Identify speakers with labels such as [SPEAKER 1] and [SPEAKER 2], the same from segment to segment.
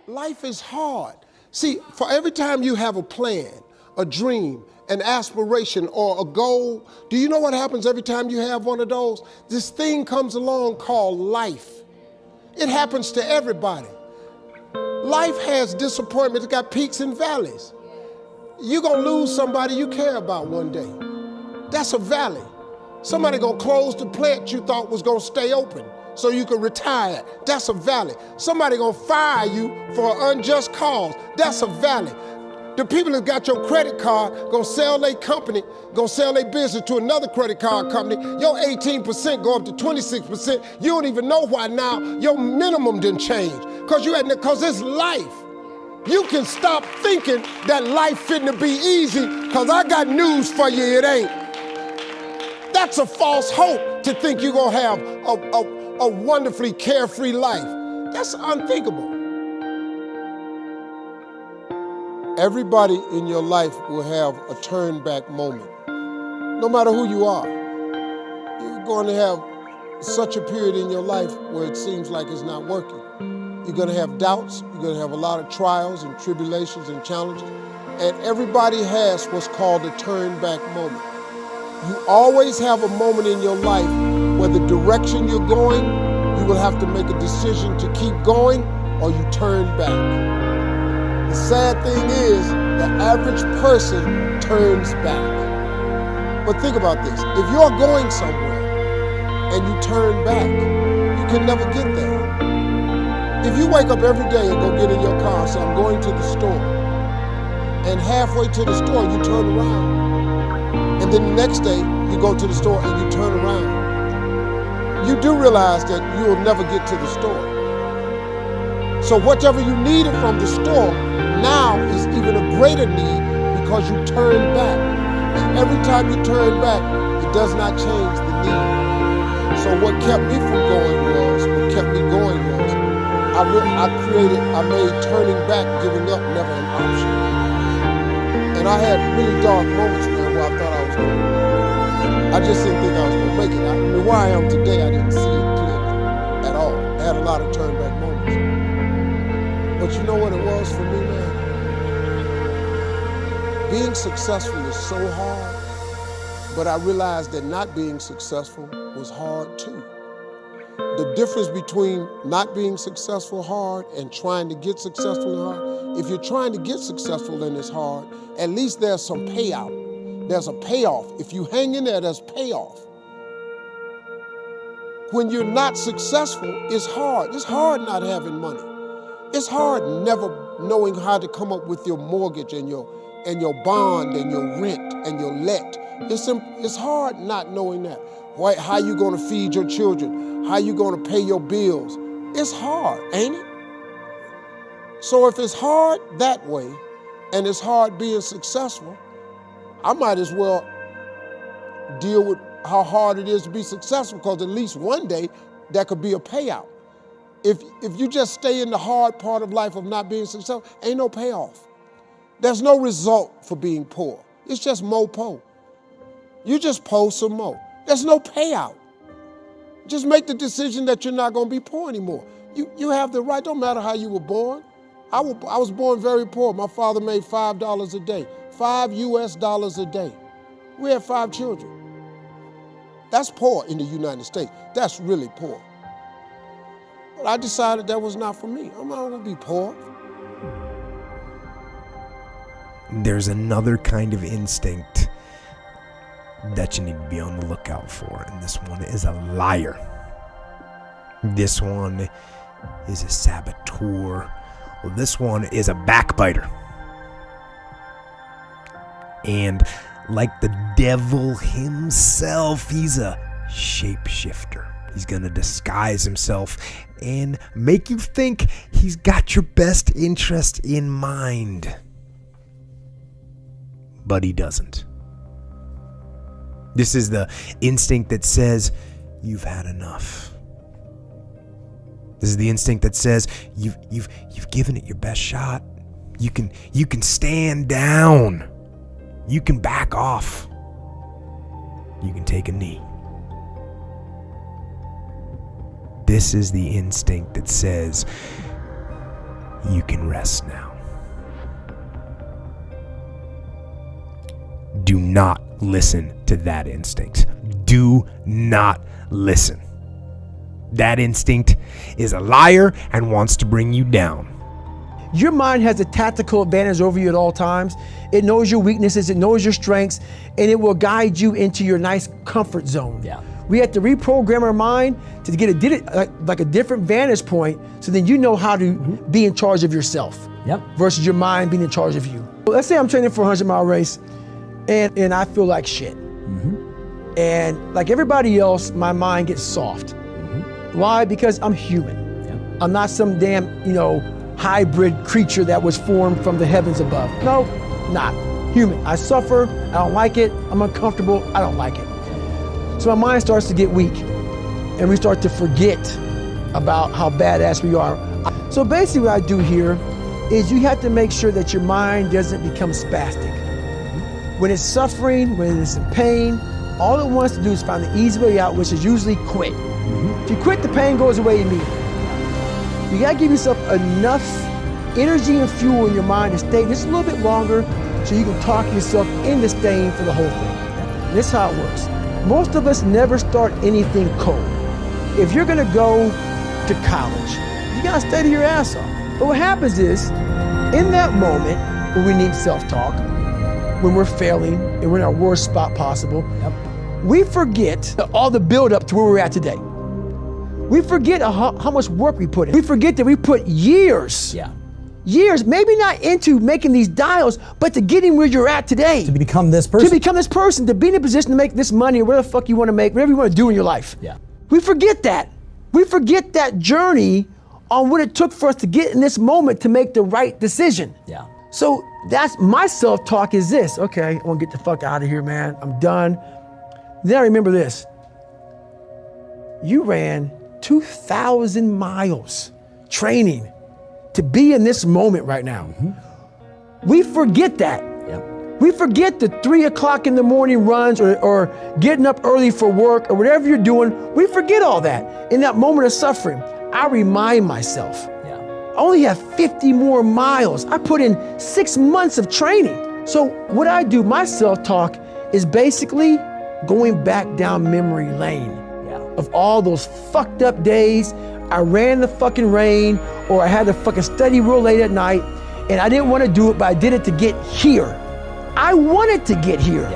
[SPEAKER 1] Life is hard. See, for every time you have a plan, a dream, an aspiration, or a goal, do you know what happens every time you have one of those? This thing comes along called life. It happens to everybody. Life has disappointment. It's got peaks and valleys. You're going to lose somebody you care about one day. That's a valley. Somebody going to close the plant you thought was going to stay open so you could retire. That's a valley. Somebody going to fire you for an unjust cause. That's a valley. The people that got your credit card going to sell their company, going to sell their business to another credit card company. Your 18% go up to 26%. You don't even know why now your minimum didn't change because it's life. You can stop thinking that life fitting be easy because I got news for you, it ain't. That's a false hope to think you're going to have a wonderfully carefree life. That's unthinkable. Everybody in your life will have a turn back moment. No matter who you are, you're going to have such a period in your life where it seems like it's not working. You're going to have doubts. You're going to have a lot of trials and tribulations and challenges. And everybody has what's called a turn back moment. You always have a moment in your life where the direction you're going, you will have to make a decision to keep going or you turn back. The sad thing is, the average person turns back. But think about this. If you're going somewhere and you turn back, you can never get there. If you wake up every day and go get in your car and say, I'm going to the store, and halfway to the store, you turn around. And then the next day, you go to the store and you turn around. You do realize that you will never get to the store. So whatever you needed from the store now is even a greater need because you turn back. And every time you turn back, it does not change the need. So what kept me from going was, I made turning back, giving up, never an option. And I had really dark moments, man, where I thought I was going to. I just didn't think I was going to make it. I mean, where I am today, I didn't see it clearly at all. I had a lot of turn back moments. But you know what it was for me, man? Being successful is so hard, but I realized that not being successful was hard too. The difference between not being successful hard and trying to get successful hard, if you're trying to get successful and it's hard, at least there's some payout. There's a payoff. If you hang in there, there's payoff. When you're not successful, it's hard. It's hard not having money. It's hard never knowing how to come up with your mortgage and your bond and your rent and your let. It's hard not knowing that. How you going to feed your children? How you going to pay your bills? It's hard, ain't it? So if it's hard that way and it's hard being successful, I might as well deal with how hard it is to be successful because at least one day that could be a payout. If you just stay in the hard part of life of not being successful, ain't no payoff. There's no result for being poor. It's just more po. You just po some more. There's no payout. Just make the decision that you're not going to be poor anymore. You have the right, don't matter how you were born. I was born very poor. My father made $5 a day, $5 a day. We had 5 children. That's poor in the United States. That's really poor. But I decided that was not for me. I'm not going to be poor.
[SPEAKER 2] There's another kind of instinct that you need to be on the lookout for, and this one is a liar. This one is a saboteur. Well, this one is a backbiter. And like the devil himself, he's a shapeshifter. He's going to disguise himself and make you think he's got your best interest in mind. But he doesn't. This is the instinct that says, you've had enough. This is the instinct that says, you've given it your best shot. You can stand down. You can back off. You can take a knee. This is the instinct that says, You can rest now. Do not listen to that instinct. Do not listen. That instinct is a liar and wants to bring you down.
[SPEAKER 3] Your mind has a tactical advantage over you at all times. It knows your weaknesses, it knows your strengths, and it will guide you into your nice comfort zone.
[SPEAKER 4] Yeah.
[SPEAKER 3] We have to reprogram our mind to get a different vantage point, so then you know how to be in charge of yourself.
[SPEAKER 4] Yep.
[SPEAKER 3] Versus your mind being in charge of you. Let's say I'm training for a 100-mile race, and I feel like shit. And like everybody else, my mind gets soft. Why? Because I'm human.
[SPEAKER 4] Yep.
[SPEAKER 3] I'm not some damn, hybrid creature that was formed from the heavens above. No, not human. I suffer, I don't like it, I'm uncomfortable, I don't like it. So my mind starts to get weak, and we start to forget about how badass we are. So basically what I do here is you have to make sure that your mind doesn't become spastic. When it's suffering, when it's in pain, all it wants to do is find the easy way out, which is usually quit. If you quit, the pain goes away immediately. You gotta give yourself enough energy and fuel in your mind to stay just a little bit longer so you can talk yourself into staying for the whole thing. And this is how it works. Most of us never start anything cold. If you're gonna go to college, you gotta study your ass off. But what happens is, in that moment when we need self-talk, when we're failing and we're in our worst spot possible, we forget all the build-up to where we're at today. We forget how much work we put in. We forget that we put years, maybe not into making these dials, but to getting where you're at today.
[SPEAKER 4] To become this person.
[SPEAKER 3] To become this person, to be in a position to make this money or whatever the fuck you want to make, whatever you want to do in your life.
[SPEAKER 4] Yeah.
[SPEAKER 3] We forget that. We forget that journey on what it took for us to get in this moment to make the right decision.
[SPEAKER 4] Yeah.
[SPEAKER 3] So that's my self-talk is this. Okay, I want to get the fuck out of here, man. I'm done. Then I remember this. You ran 2,000 miles training to be in this moment right now. We forget that.
[SPEAKER 4] Yep.
[SPEAKER 3] We forget the 3 o'clock in the morning runs or getting up early for work or whatever you're doing. We forget all that. In that moment of suffering, I remind myself, I only have 50 more miles. I put in 6 months of training. So what I do, my self-talk is basically going back down memory lane of all those fucked up days. I ran in the fucking rain, or I had to fucking study real late at night, and I didn't want to do it, but I did it to get here. I wanted to get here.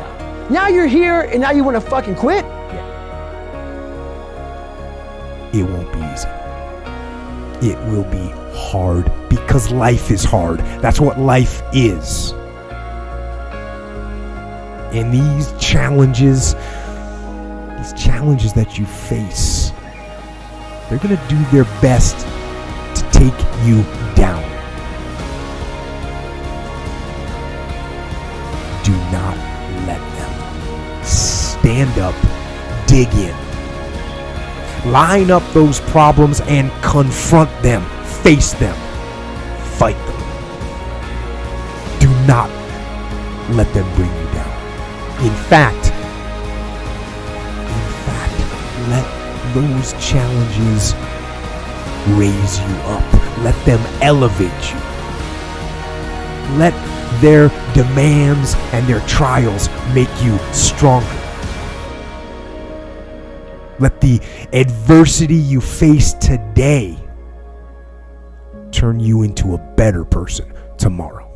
[SPEAKER 3] Now you're here, and now you want to fucking quit?
[SPEAKER 2] It won't be easy. It will be hard because life is hard. That's what life is. And these challenges that you face, they're going to do their best to take you down. Do not let them. Stand up, dig in. Line up those problems and confront them. Face them. Fight them. Do not let them bring you down. In fact, let those challenges raise you up. Let them elevate you. Let their demands and their trials make you stronger. Let the adversity you face today turn you into a better person tomorrow.